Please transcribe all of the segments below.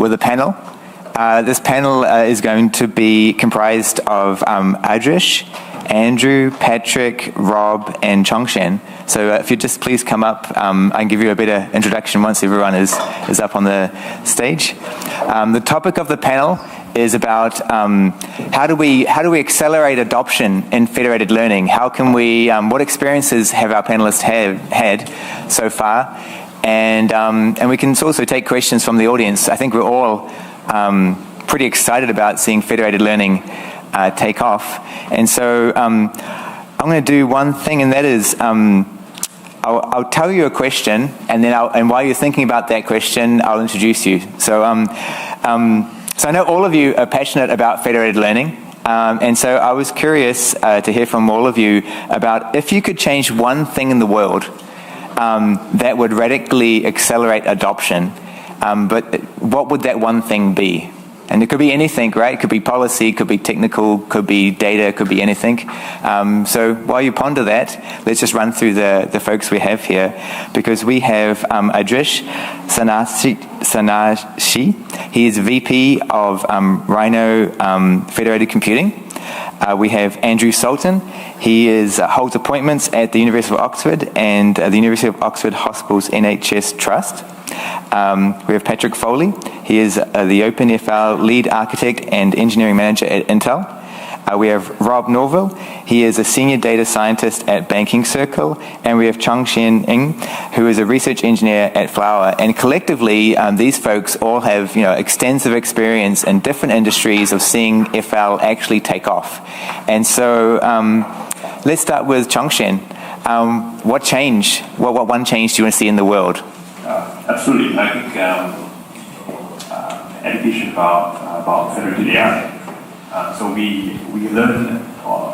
with a panel. This panel is going to be comprised of Adrish, Andrew, Patrick, Rob, and Chong Shen. So if you just please come up, I can give you a better introduction once everyone is up on the stage. The topic of the panel is about how do we accelerate adoption in federated learning? How can we? What experiences have our panelists had so far? And we can also take questions from the audience. I think we're all pretty excited about seeing federated learning take off. And so I'm going to do one thing, and that is I'll tell you a question, and then while you're thinking about that question, I'll introduce you. So I know all of you are passionate about federated learning, and so I was curious to hear from all of you about if you could change one thing in the world that would radically accelerate adoption, but what would that one thing be? And it could be anything, right? It could be policy, could be technical, could be data, could be anything. So while you ponder that, let's just run through the folks we have here, because we have Adrish Sannyasi. He is VP of Rhino Federated Computing. We have Andrew Soltan. He holds appointments at the University of Oxford and the University of Oxford Hospitals NHS Trust. We have Patrick Foley. He is the OpenFL lead architect and engineering manager at Intel. We have Rob Norvill. He is a senior data scientist at Banking Circle. And we have Chong Shen, who is a research engineer at Flower. And collectively, these folks all have extensive experience in different industries of seeing FL actually take off. And so let's start with Chong Shen. What change? What one change do you want to see in the world? Absolutely. I think education about federated AI. So we learn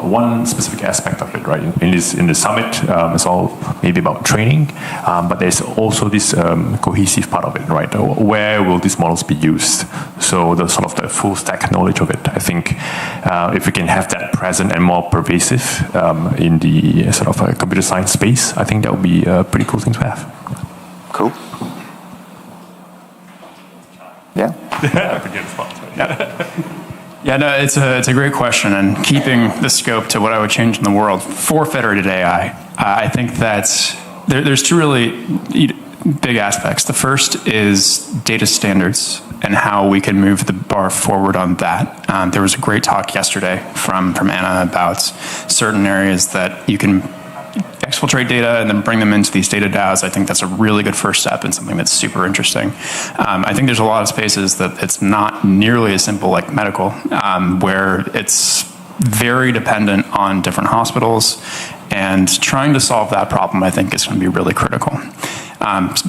one specific aspect of it, right? In the summit, it's all maybe about training, but there's also this cohesive part of it, right? Where will these models be used? So the sort of the full stack knowledge of it. I think if we can have that present and more pervasive in the sort of computer science space, I think that would be a pretty cool thing to have. Cool. Yeah. Yeah, no, it's a great question, and keeping the scope to what I would change in the world for federated AI, I think that there's two really big aspects. The first is data standards and how we can move the bar forward on that. There was a great talk yesterday from Anna about certain areas that you can exfiltrate data and then bring them into these data DAOs. I think that's a really good first step and something that's super interesting. I think there's a lot of spaces that it's not nearly as simple like medical, where it's very dependent on different hospitals, and trying to solve that problem, I think, is going to be really critical.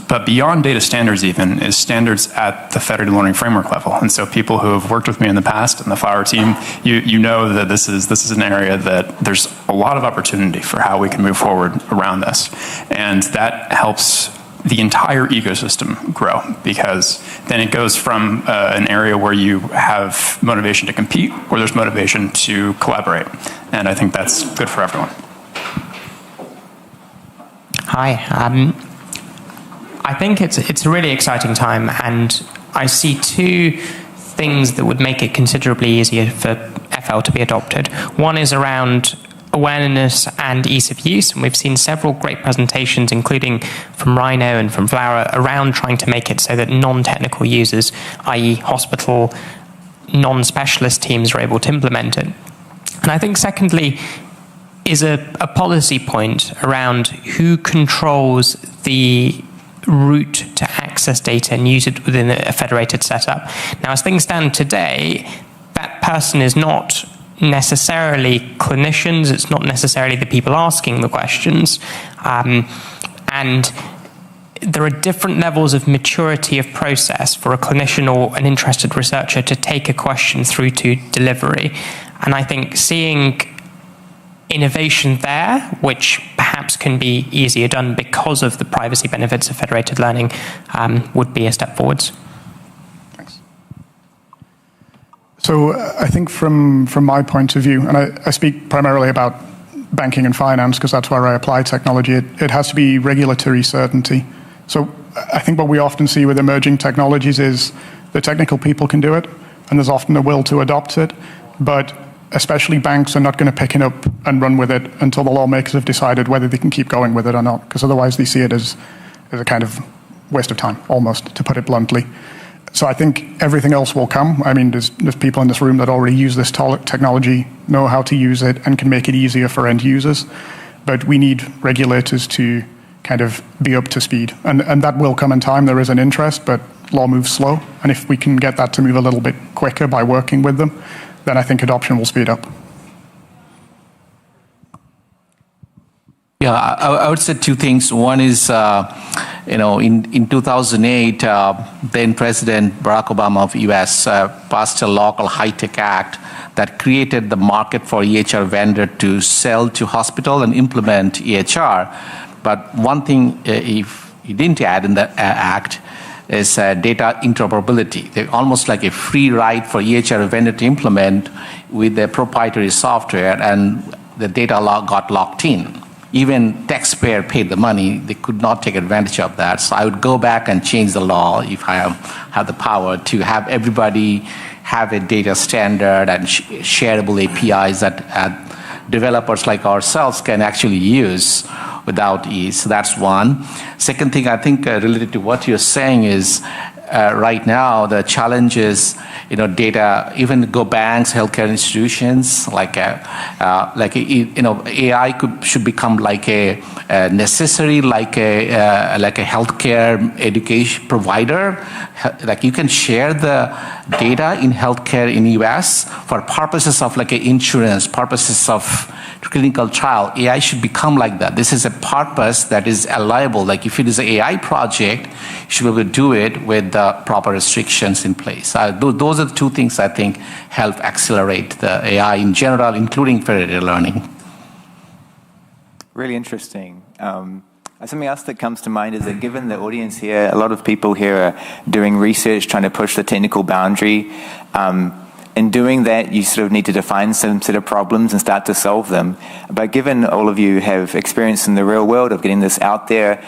But beyond data standards even is standards at the federated learning framework level. And so people who have worked with me in the past in the Flower team, you know that this is an area that there's a lot of opportunity for how we can move forward around this. And that helps the entire ecosystem grow, because then it goes from an area where you have motivation to compete, where there's motivation to collaborate. And I think that's good for everyone. Hi. I think it's a really exciting time, and I see two things that would make it considerably easier for FL to be adopted. One is around awareness and ease of use, and we've seen several great presentations, including from Rhino and from Flower, around trying to make it so that non-technical users, i.e. hospital, non-specialist teams, are able to implement it. And I think secondly is a policy point around who controls the route to access data and use it within a federated setup. Now, as things stand today, that person is not necessarily clinicians, it's not necessarily the people asking the questions, and there are different levels of maturity of process for a clinician or an interested researcher to take a question through to delivery. And I think seeing innovation there, which perhaps can be easier done because of the privacy benefits of federated learning, would be a step forwards. Thanks. So I think from my point of view, and I speak primarily about banking and finance because that's where I apply technology, it has to be regulatory certainty. So I think what we often see with emerging technologies is The technical people can do it, and there's often a will to adopt it, but especially banks are not going to pick it up and run with it until the lawmakers have decided whether they can keep going with it or not, because otherwise they see it as a kind of waste of time, almost, to put it bluntly. So I think everything else will come. I mean, there's people in this room that already use this technology, know how to use it, and can make it easier for end users. But we need regulators to kind of be up to speed. And that will come in time. There is an interest, but law moves slow. And if we can get that to move a little bit quicker by working with them, then I think adoption will speed up. Yeah, I would say two things. One is, in 2008, then President Barack Obama of US passed a law called High-Tech Act that created the market for EHR vendor to sell to hospital and implement EHR. But one thing, if he didn't add in the act, is data interoperability. They're almost like a free ride for EHR vendor to implement with their proprietary software, and the data got locked in. Even taxpayer paid the money, they could not take advantage of that. So I would go back and change the law if I have the power to have everybody have a data standard and shareable APIs that developers like ourselves can actually use without ease. So that's one. Second thing I think related to what you're saying is right now the challenge is data, even go banks, healthcare institutions, AI should become like a necessary, like a healthcare education provider. Like you can share the data in healthcare in US for purposes of like insurance, purposes of clinical trial. AI should become like that. This is a purpose that is allowable. Like if it is an AI project, you should be able to do it with the proper restrictions in place. Those are the two things I think help accelerate the AI in general, including federated learning. Really interesting. Something else that comes to mind is that given the audience here, a lot of people here are doing research, trying to push the technical boundary. In doing that, you sort of need to define some set of problems and start to solve them. But given all of you have experience in the real world of getting this out there,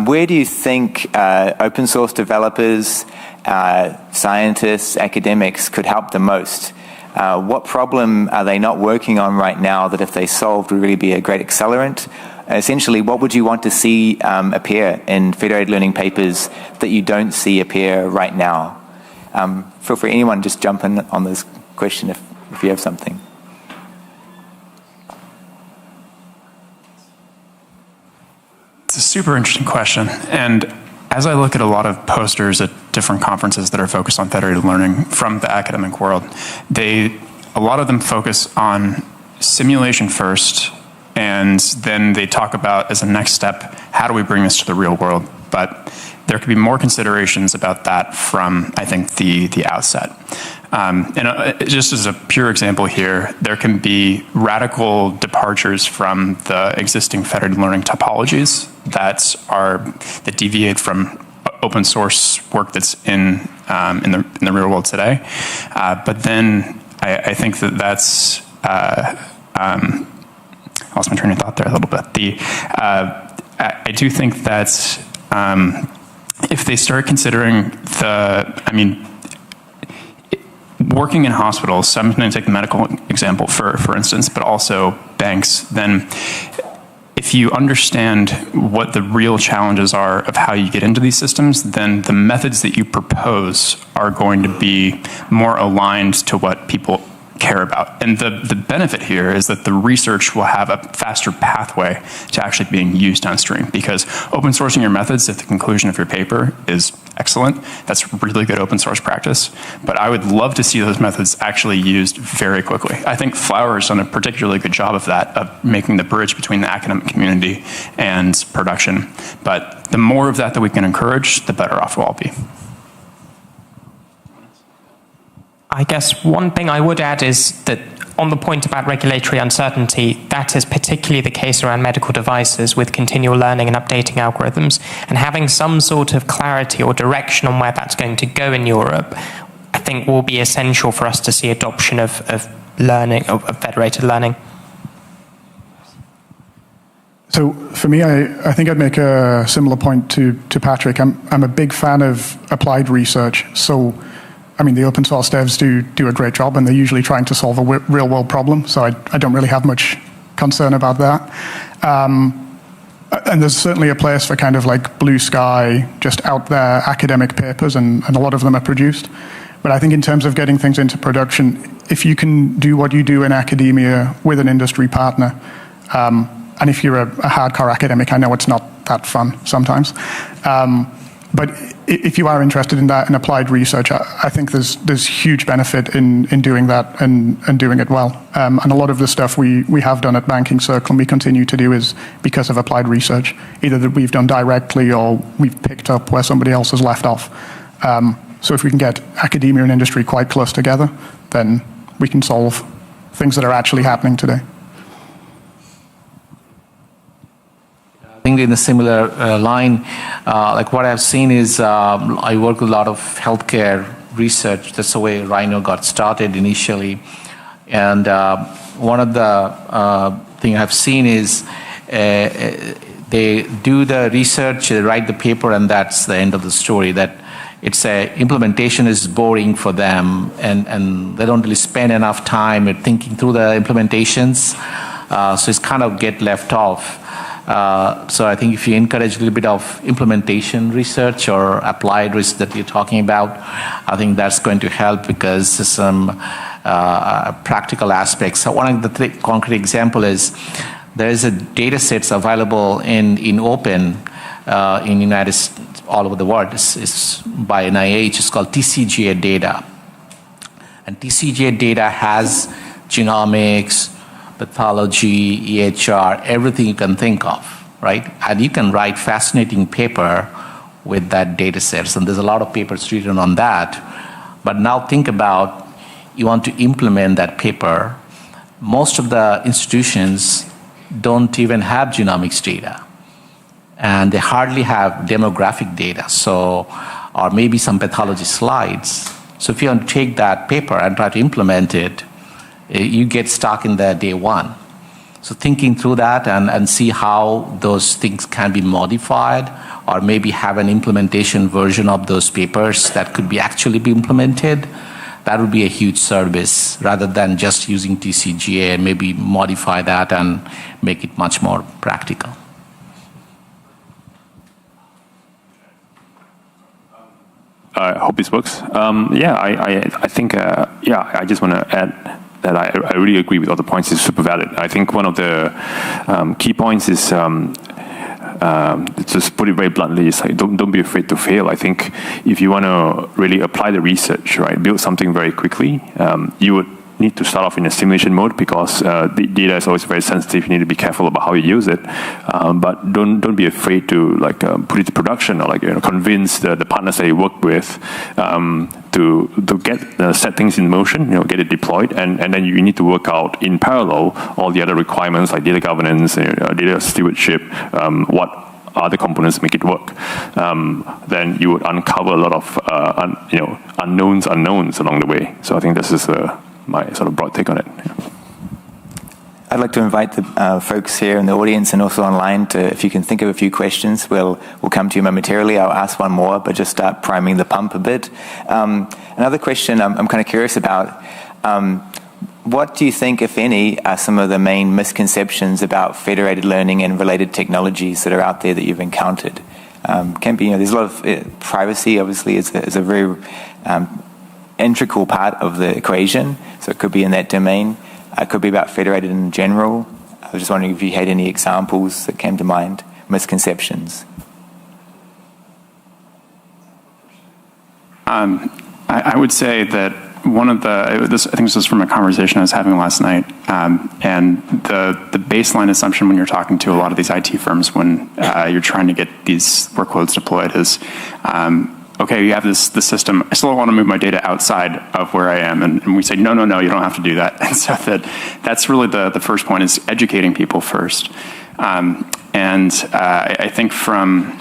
where do you think open source developers, scientists, academics could help the most? What problem are they not working on right now that if they solved would really be a great accelerant? Essentially, what would you want to see appear in federated learning papers that you don't see appear right now? Feel free, anyone just jump in on this question if you have something. It's a super interesting question. And as I look at a lot of posters at different conferences that are focused on federated learning from the academic world, a lot of them focus on simulation first, and then they talk about, as a next step, how do we bring this to the real world? But there could be more considerations about that from, I think, the outset. Just as a pure example here, there can be radical departures from the existing federated learning topologies that deviate from open source work that's in the real world today. But then I think that's I lost my train of thought there a little bit. I do think that if they start considering working in hospitals, so I'm going to take the medical example for instance, but also banks, then if you understand what the real challenges are of how you get into these systems, then the methods that you propose are going to be more aligned to what people care about. And the benefit here is that the research will have a faster pathway to actually being used downstream, because open sourcing your methods at the conclusion of your paper is excellent. That's really good open source practice. But I would love to see those methods actually used very quickly. I think Flower has done a particularly good job of that, of making the bridge between the academic community and production. But the more of that we can encourage, the better off we'll all be. I guess one thing I would add is that on the point about regulatory uncertainty, that is particularly the case around medical devices with continual learning and updating algorithms, and having some sort of clarity or direction on where that's going to go in Europe, I think will be essential for us to see adoption of learning, of federated learning. So for me, I think I'd make a similar point to Patrick. I'm a big fan of applied research. So, I mean, the open source devs do a great job, and they're usually trying to solve a real world problem. So I don't really have much concern about that. And there's certainly a place for kind of like blue sky, just out there academic papers, and a lot of them are produced. But I think in terms of getting things into production, if you can do what you do in academia with an industry partner, and if you're a hardcore academic, I know it's not that fun sometimes. But if you are interested in that and applied research, I think there's huge benefit in doing that and doing it well. And a lot of the stuff we have done at Banking Circle and we continue to do is because of applied research, either that we've done directly or we've picked up where somebody else has left off. So if we can get academia and industry quite close together, then we can solve things that are actually happening today. I think in a similar line, like what I've seen is I work with a lot of healthcare research. That's the way Rhino got started initially. And one of the thing I've seen is they do the research, they write the paper, and that's the end of the story. That it's implementation is boring for them, and they don't really spend enough time thinking through the implementations. So it's kind of get left off. So I think if you encourage a little bit of implementation research or applied research that you're talking about, I think that's going to help because there's some practical aspects. So one of the concrete example is there is a data sets available in open in United States, all over the world. It's by NIH. It's called TCGA data. And TCGA data has genomics, pathology, EHR, everything you can think of, right? And you can write fascinating paper with that data sets. And there's a lot of papers written on that. But now think about, you want to implement that paper. Most of the institutions don't even have genomics data. And they hardly have demographic data, so, or maybe some pathology slides. So if you want to take that paper and try to implement it, you get stuck in the day one. So thinking through that and see how those things can be modified, or maybe have an implementation version of those papers that could be actually be implemented, that would be a huge service rather than just using TCGA and maybe modify that and make it much more practical. I hope this works. I think, I just want to add that I really agree with all the points. It's super valid. I think one of the key points is, just put it very bluntly, is like don't be afraid to fail. I think if you want to really apply the research, right, build something very quickly, you would need to start off in a simulation mode because the data is always very sensitive. You need to be careful about how you use it, but don't be afraid to put it to production or convince the partners that you work with to get the set things in motion, get it deployed, and then you need to work out in parallel all the other requirements like data governance, data stewardship, what other components make it work. Then you would uncover a lot of unknowns along the way. So I think this is my sort of broad take on it. Yeah. I'd like to invite the folks here in the audience and also online to, if you can think of a few questions, we'll come to you momentarily. I'll ask one more, but just start priming the pump a bit. Another question I'm kind of curious about. What do you think, if any, are some of the main misconceptions about federated learning and related technologies that are out there that you've encountered? Can be, there's a lot of privacy, obviously, is a very integral part of the equation, so it could be in that domain. It could be about federated in general. I was just wondering if you had any examples that came to mind, misconceptions. I would say that one of I think this was from a conversation I was having last night, and the baseline assumption when you're talking to a lot of these IT firms when you're trying to get these workloads deployed is, okay, you have the system. I still want to move my data outside of where I am. And we say, no, you don't have to do that. And so that's really the first point is educating people first. I think from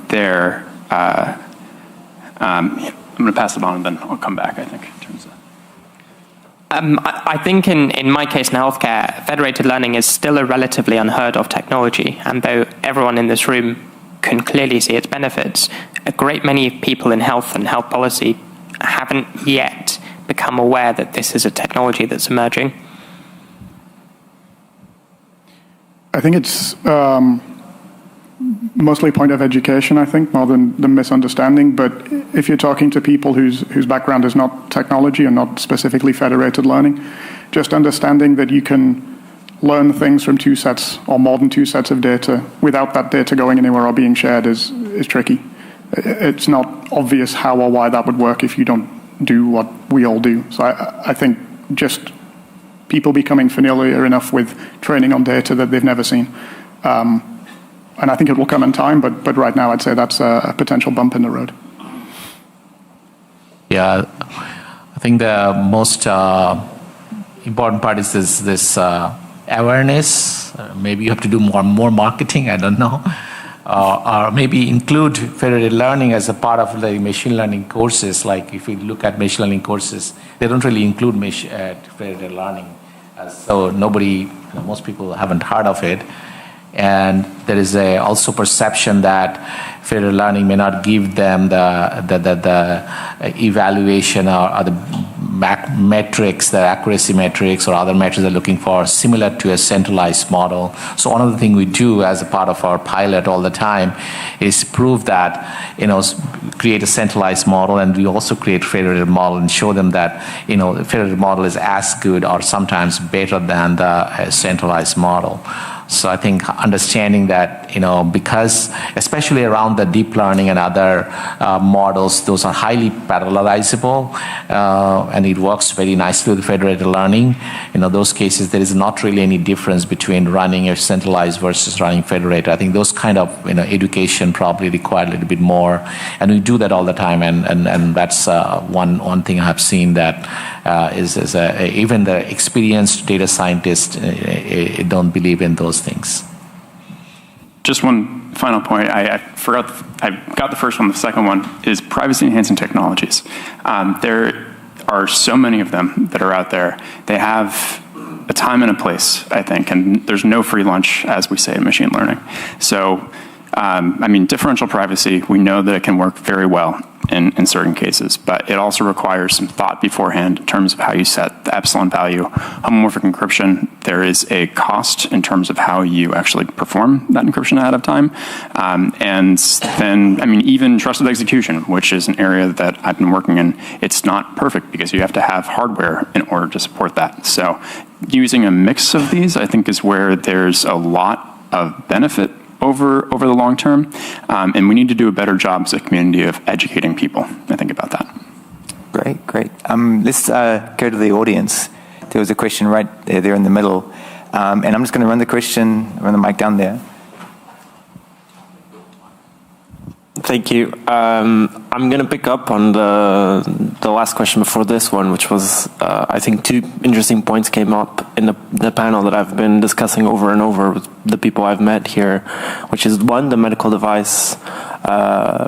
there, I'm going to pass it on and then I'll come back, I think, in terms of. I think in my case in healthcare, federated learning is still a relatively unheard of technology. And though everyone in this room can clearly see its benefits, a great many people in health and health policy haven't yet become aware that this is a technology that's emerging. I think it's mostly a point of education, I think, more than the misunderstanding. But if you're talking to people whose background is not technology and not specifically federated learning, just understanding that you can learn things from two sets or more than two sets of data without that data going anywhere or being shared is tricky. It's not obvious how or why that would work if you don't do what we all do. So I think just people becoming familiar enough with training on data that they've never seen. And I think it will come in time, but right now I'd say that's a potential bump in the road. Yeah, I think the most important part is this awareness. Maybe you have to do more marketing, I don't know. Or maybe include federated learning as a part of the machine learning courses. Like if you look at machine learning courses, they don't really include federated learning. So most people haven't heard of it. And there is also perception that federated learning may not give them the evaluation or the metrics, the accuracy metrics or other metrics they're looking for, similar to a centralized model. So one of the things we do as a part of our pilot all the time is prove that, create a centralized model, and we also create federated model and show them that, the federated model is as good or sometimes better than the centralized model. So I think understanding that, because especially around the deep learning and other models, those are highly parallelizable, and it works very nicely with federated learning. In those cases, there is not really any difference between running a centralized versus running federated. I think those kind of education probably require a little bit more, and we do that all the time. And that's one thing I have seen that is even the experienced data scientists don't believe in those things. Just one final point. I forgot. I got the first one. The second one is privacy-enhancing technologies. There are so many of them that are out there. They have a time and a place, I think, and there's no free lunch, as we say in machine learning. So, differential privacy, we know that it can work very well in certain cases, but it also requires some thought beforehand in terms of how you set the epsilon value. Homomorphic encryption, there is a cost in terms of how you actually perform that encryption ahead of time. And then, even trusted execution, which is an area that I've been working in, it's not perfect because you have to have hardware in order to support that. So using a mix of these, I think, is where there's a lot of benefit over the long term, and we need to do a better job as a community of educating people, I think, about that. Great. Let's go to the audience. There was a question right there in the middle, and I'm just going to run the mic down there. Thank you. I'm going to pick up on the last question before this one, which was, I think, two interesting points came up in the panel that I've been discussing over and over with the people I've met here, which is, one, the medical device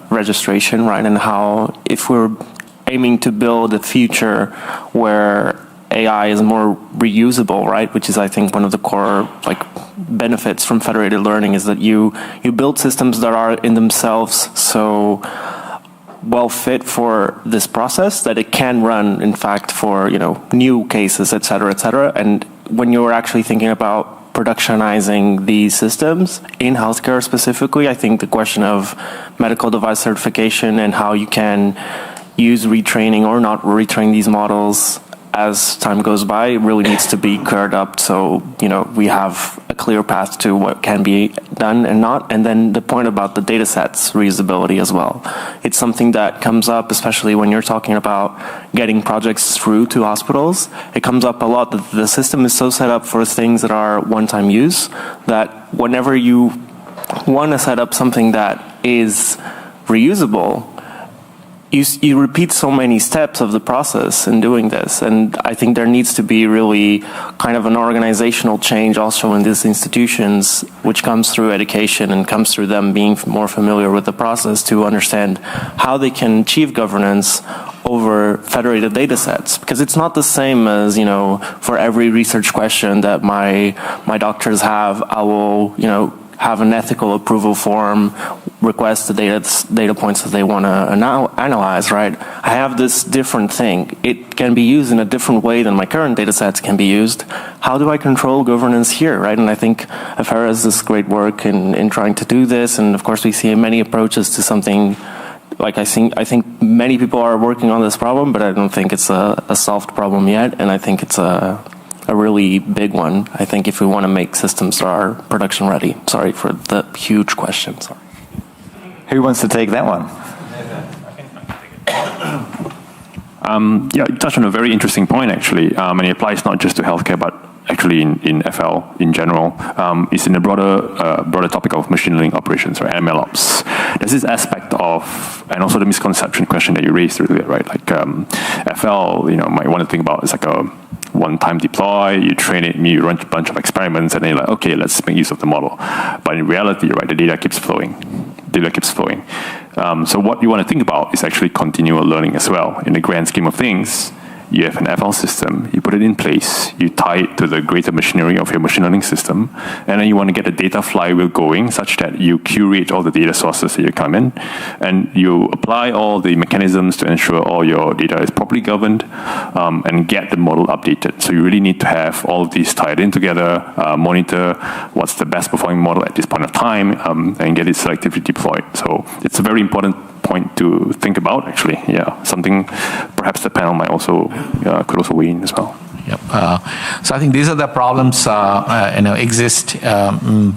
registration, right, and how if we're aiming to build a future where AI is more reusable, right, which is, I think, one of the core benefits from federated learning, is that you build systems that are in themselves so well fit for this process that it can run, in fact, for new cases, et cetera, and when you're actually thinking about productionizing these systems in healthcare specifically, I think the question of medical device certification and how you can use retraining or not retrain these models as time goes by really needs to be cleared up, so we have a clear path to what can be done and not. And then the point about the data sets reusability as well. It's something that comes up, especially when you're talking about getting projects through to hospitals. It comes up a lot that the system is so set up for things that are one-time use that whenever you want to set up something that is reusable, you repeat so many steps of the process in doing this, and I think there needs to be really kind of an organizational change also in these institutions, which comes through education and comes through them being more familiar with the process to understand how they can achieve governance over federated data sets, because it's not the same as, for every research question that my doctors have, I will, have an ethical approval form, request the data points that they want to analyze, right? I have this different thing. It can be used in a different way than my current data sets can be used. How do I control governance here, right? And I think Afera has this great work in trying to do this, and of course we see many approaches to something. Like I think many people are working on this problem, but I don't think it's a solved problem yet, and I think it's a really big one. I think if we want to make systems that are production ready. Sorry for the huge question. Sorry. Who wants to take that one? Yeah, you touched on a very interesting point, actually, and it applies not just to healthcare, but actually in FL in general. It's in the broader topic of machine learning operations, right, ML ops. There's this aspect of, and also the misconception question that you raised earlier, right, like FL, might want to think about, it's like a one-time deploy, you train it, you run a bunch of experiments, and then you're like, okay, let's make use of the model. But in reality, right, the data keeps flowing. So what you want to think about is actually continual learning as well. In the grand scheme of things, you have an FL system, you put it in place, you tie it to the greater machinery of your machine learning system, and then you want to get the data flywheel going such that you curate all the data sources that you come in, and you apply all the mechanisms to ensure all your data is properly governed, and get the model updated. So you really need to have all of these tied in together, monitor what's the best performing model at this point of time, and get it selectively deployed. So it's a very important point to think about, actually. Yeah, something perhaps the panel might also could also weigh in as well. Yep. So I think these are the problems exist in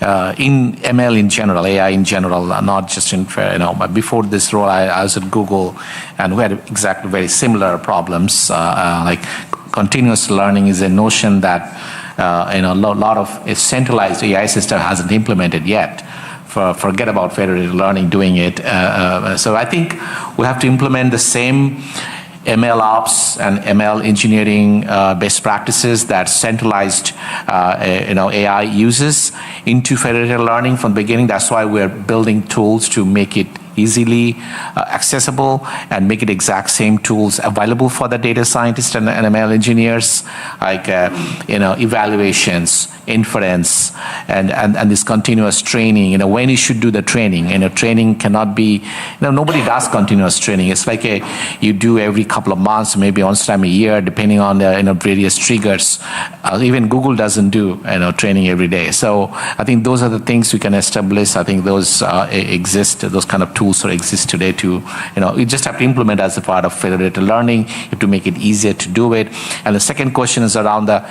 ML in general, AI in general, not just in But before this role, I was at Google, and we had exactly very similar problems. Like continuous learning is a notion that a lot of a centralized AI system hasn't implemented yet. Forget about federated learning doing it. So I think we have to implement the same ML ops and ML engineering best practices that centralized AI uses into federated learning from the beginning. That's why we're building tools to make it easily accessible and make it exact same tools available for the data scientists and ML engineers, like evaluations, inference, and this continuous training. When you should do the training. Training cannot be. Nobody does continuous training. It's like you do every couple of months, maybe once time a year, depending on the various triggers. Even Google doesn't do training every day. So I think those are the things we can establish. I think those exist. Those kind of tools exist today to, you just have to implement as a part of federated learning. You have to make it easier to do it. And the second question is around the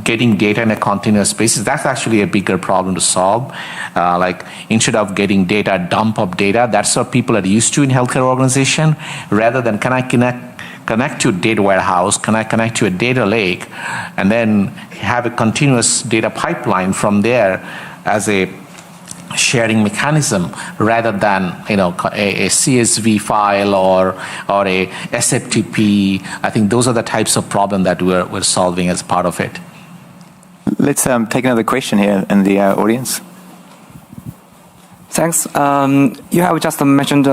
getting data in a continuous basis. That's actually a bigger problem to solve. Like instead of getting data, dump of data, that's what people are used to in healthcare organization. Rather than can I connect to a data warehouse, can I connect to a data lake, and then have a continuous data pipeline from there as a sharing mechanism rather than a CSV file or a SFTP. I think those are the types of problem that we're solving as part of it. Let's take another question here in the audience. Thanks. You have just mentioned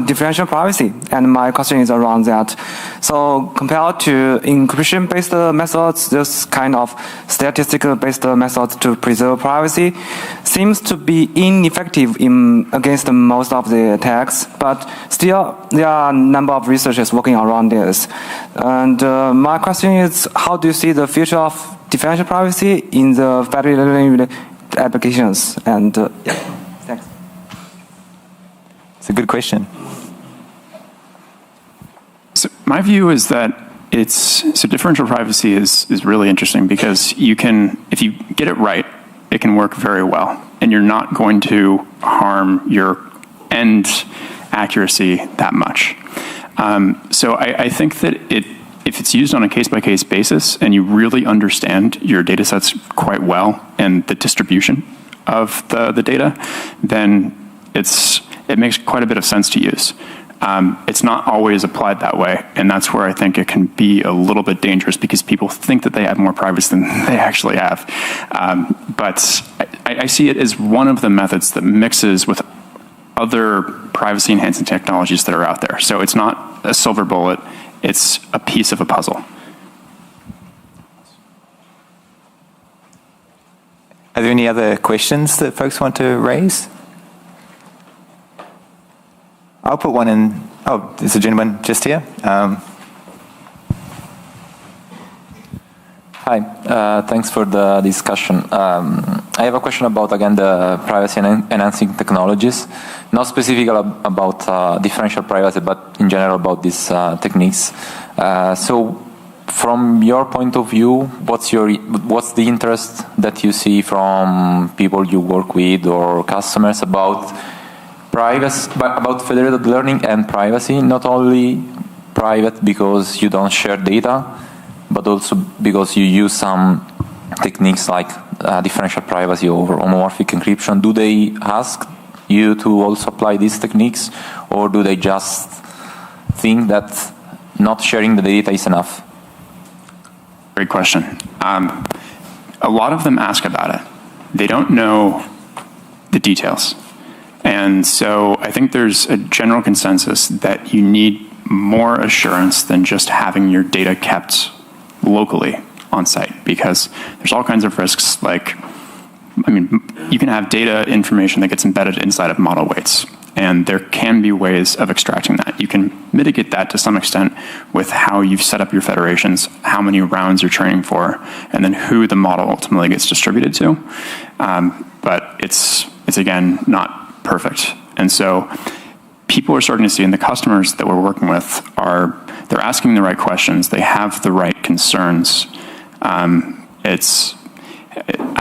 differential privacy, and my question is around that. So compared to encryption-based methods, this kind of statistical-based methods to preserve privacy seems to be ineffective against most of the attacks, but still there are a number of researchers working around this. And my question is, how do you see the future of differential privacy in the federated learning applications? And thanks. It's a good question. So my view is that differential privacy is really interesting because if you get it right, it can work very well, and you're not going to harm your end accuracy that much. So I think that if it's used on a case-by-case basis and you really understand your data sets quite well and the distribution of the data, then it makes quite a bit of sense to use. It's not always applied that way, and that's where I think it can be a little bit dangerous because people think that they have more privacy than they actually have. But I see it as one of the methods that mixes with other privacy-enhancing technologies that are out there. So it's not a silver bullet. It's a piece of a puzzle. Are there any other questions that folks want to raise? I'll put one in. Oh, there's a gentleman just here. Hi, thanks for the discussion. I have a question about, again, the privacy enhancing technologies, not specifically about differential privacy, but in general about these techniques. So from your point of view, what's the interest that you see from people you work with or customers about privacy, about federated learning and privacy, not only private because you don't share data, but also because you use some techniques like differential privacy or homomorphic encryption. Do they ask you to also apply these techniques, or do they just think that not sharing the data is enough? Great question. A lot of them ask about it. They don't know the details. And so I think there's a general consensus that you need more assurance than just having your data kept locally on site, because there's all kinds of risks. Like, I mean, you can have data information that gets embedded inside of model weights, and there can be ways of extracting that. You can mitigate that to some extent with how you've set up your federations, how many rounds you're training for, and then who the model ultimately gets distributed to. But it's again not perfect. And so people are starting to see, and the customers that we're working with they're asking the right questions. They have the right concerns. I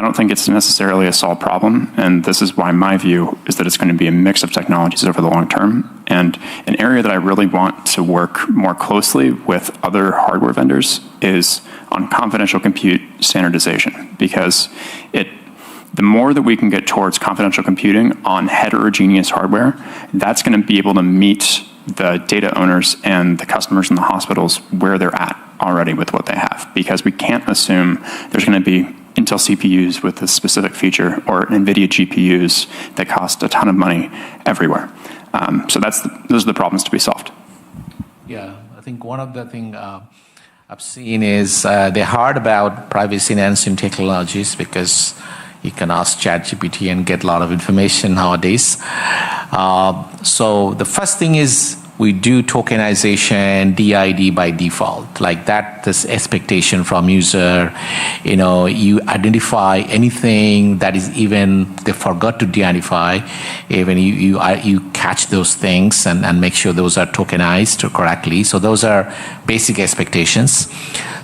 don't think it's necessarily a solved problem, and this is why my view is that it's going to be a mix of technologies over the long term. And an area that I really want to work more closely with other hardware vendors is on confidential compute standardization, because the more that we can get towards confidential computing on heterogeneous hardware, that's going to be able to meet the data owners and the customers in the hospitals where they're at already with what they have, because we can't assume there's going to be Intel CPUs with a specific feature or NVIDIA GPUs that cost a ton of money everywhere. So those are the problems to be solved. Yeah, I think one of the things I've seen is they're hard about privacy enhancing technologies because you can ask ChatGPT and get a lot of information nowadays. So the first thing is we do tokenization, DID by default. Like that, this expectation from user, you identify anything that is even they forgot to de-identify, even you catch those things and make sure those are tokenized correctly. So those are basic expectations.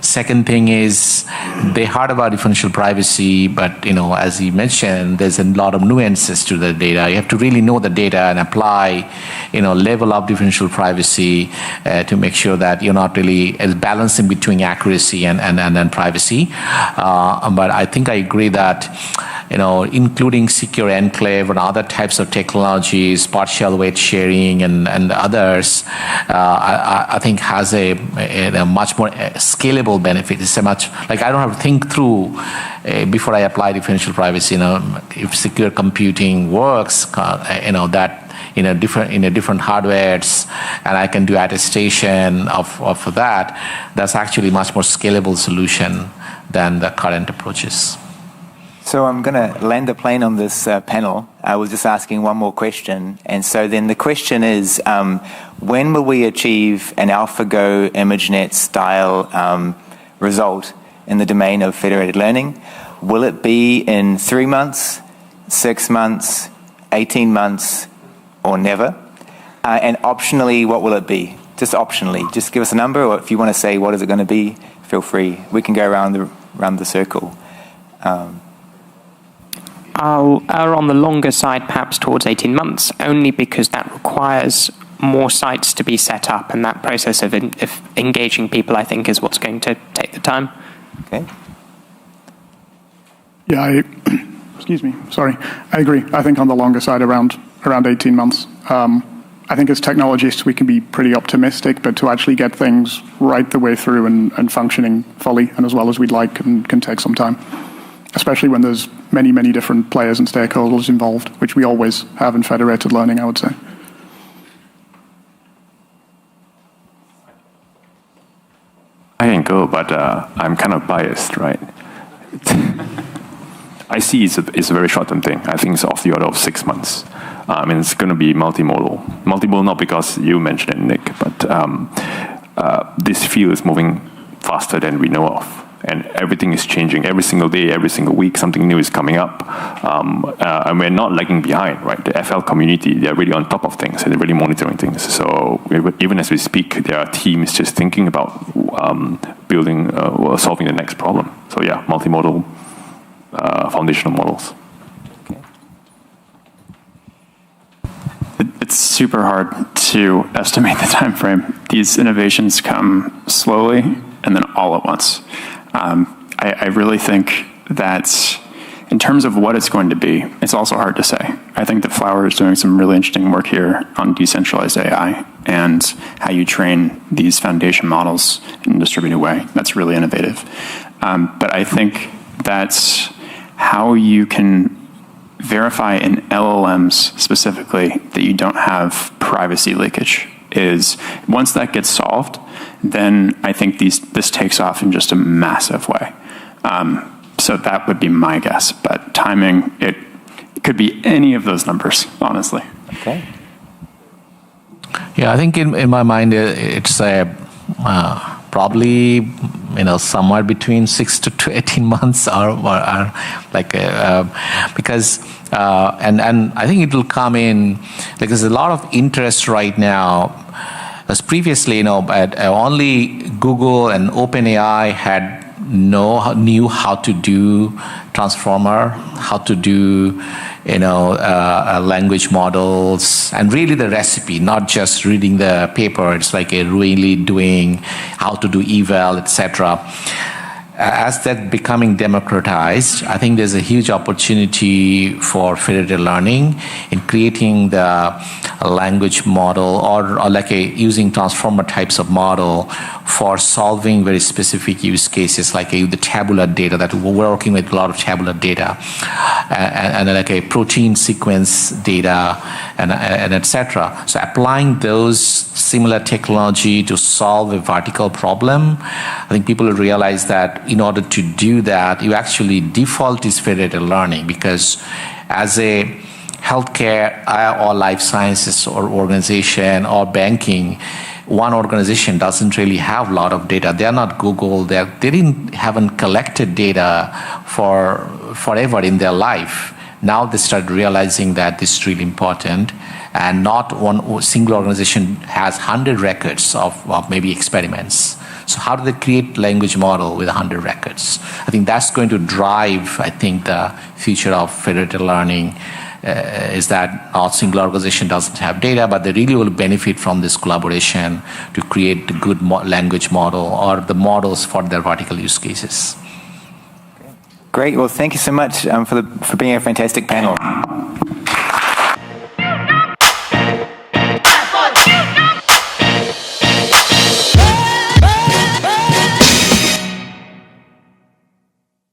Second thing is they heard about differential privacy, but as you mentioned, there's a lot of nuances to the data. You have to really know the data and apply, level of differential privacy to make sure that you're not really balancing between accuracy and privacy. But I think I agree that including secure enclave and other types of technologies, partial weight sharing and others, I think has a much more scalable benefit. It's a much, I don't have to think through before I apply differential privacy. If secure computing works, that in a different hardwares, and I can do attestation of that. That's actually much more scalable solution than the current approaches. So I'm going to land the plane on this panel. I was just asking one more question. And so then the question is, when will we achieve an AlphaGo ImageNet style result in the domain of federated learning? Will it be in 3 months, 6 months, 18 months, or never? And optionally, what will it be? Just optionally. Just give us a number, or if you want to say what is it going to be, feel free. We can go around the circle. I'll err on the longer side, perhaps towards 18 months, only because that requires more sites to be set up, and that process of engaging people, I think, is what's going to take the time. Okay. Yeah, excuse me, sorry. I agree. I think on the longer side, around 18 months. I think as technologists, we can be pretty optimistic, but to actually get things right the way through and functioning fully and as well as we'd like can take some time, especially when there's many, many different players and stakeholders involved, which we always have in federated learning, I would say. but I'm kind of biased, right? I see it's a very short-term thing. I think it's off the order of 6 months. And it's going to be multimodal. Multimodal not because you mentioned it, Nick, but this field is moving faster than we know of. And everything is changing. Every single day, every single week, something new is coming up. And we're not lagging behind, right? The FL community, they're really on top of things, and they're really monitoring things. So even as we speak, there are teams just thinking about building or solving the next problem. So yeah, multimodal foundational models. Okay. It's super hard to estimate the time frame. These innovations come slowly and then all at once. I really think that in terms of what it's going to be, it's also hard to say. I think that Flower is doing some really interesting work here on decentralized AI and how you train these foundation models in a distributed way. That's really innovative. But I think that's how you can verify in LLMs specifically that you don't have privacy leakage is once that gets solved, then I think this takes off in just a massive way. So that would be my guess. But timing, it could be any of those numbers, honestly. Okay. Yeah, I think in my mind it's probably somewhere between 6 to 18 months or like because and I think it will come in like there's a lot of interest right now. As previously, only Google and OpenAI knew how to do transformer, how to do language models, and really the recipe, not just reading the paper. It's like really doing how to do eval, etc. As that becoming democratized, I think there's a huge opportunity for federated learning in creating the language model or like using transformer types of model for solving very specific use cases like the tabular data that we're working with a lot of tabular data and like a protein sequence data and etc. So applying those similar technology to solve a vertical problem, I think people will realize that in order to do that, you actually default is federated learning because as a healthcare or life sciences or organization or banking, one organization doesn't really have a lot of data. They are not Google. They haven't collected data for forever in their life. Now they start realizing that this is really important, and not one single organization has 100 records of maybe experiments. So how do they create language model with 100 records? I think that's going to drive, I think, the future of federated learning. Is that not single organization doesn't have data, but they really will benefit from this collaboration to create the good language model or the models for their vertical use cases. Great. Well, thank you so much for being a fantastic panel.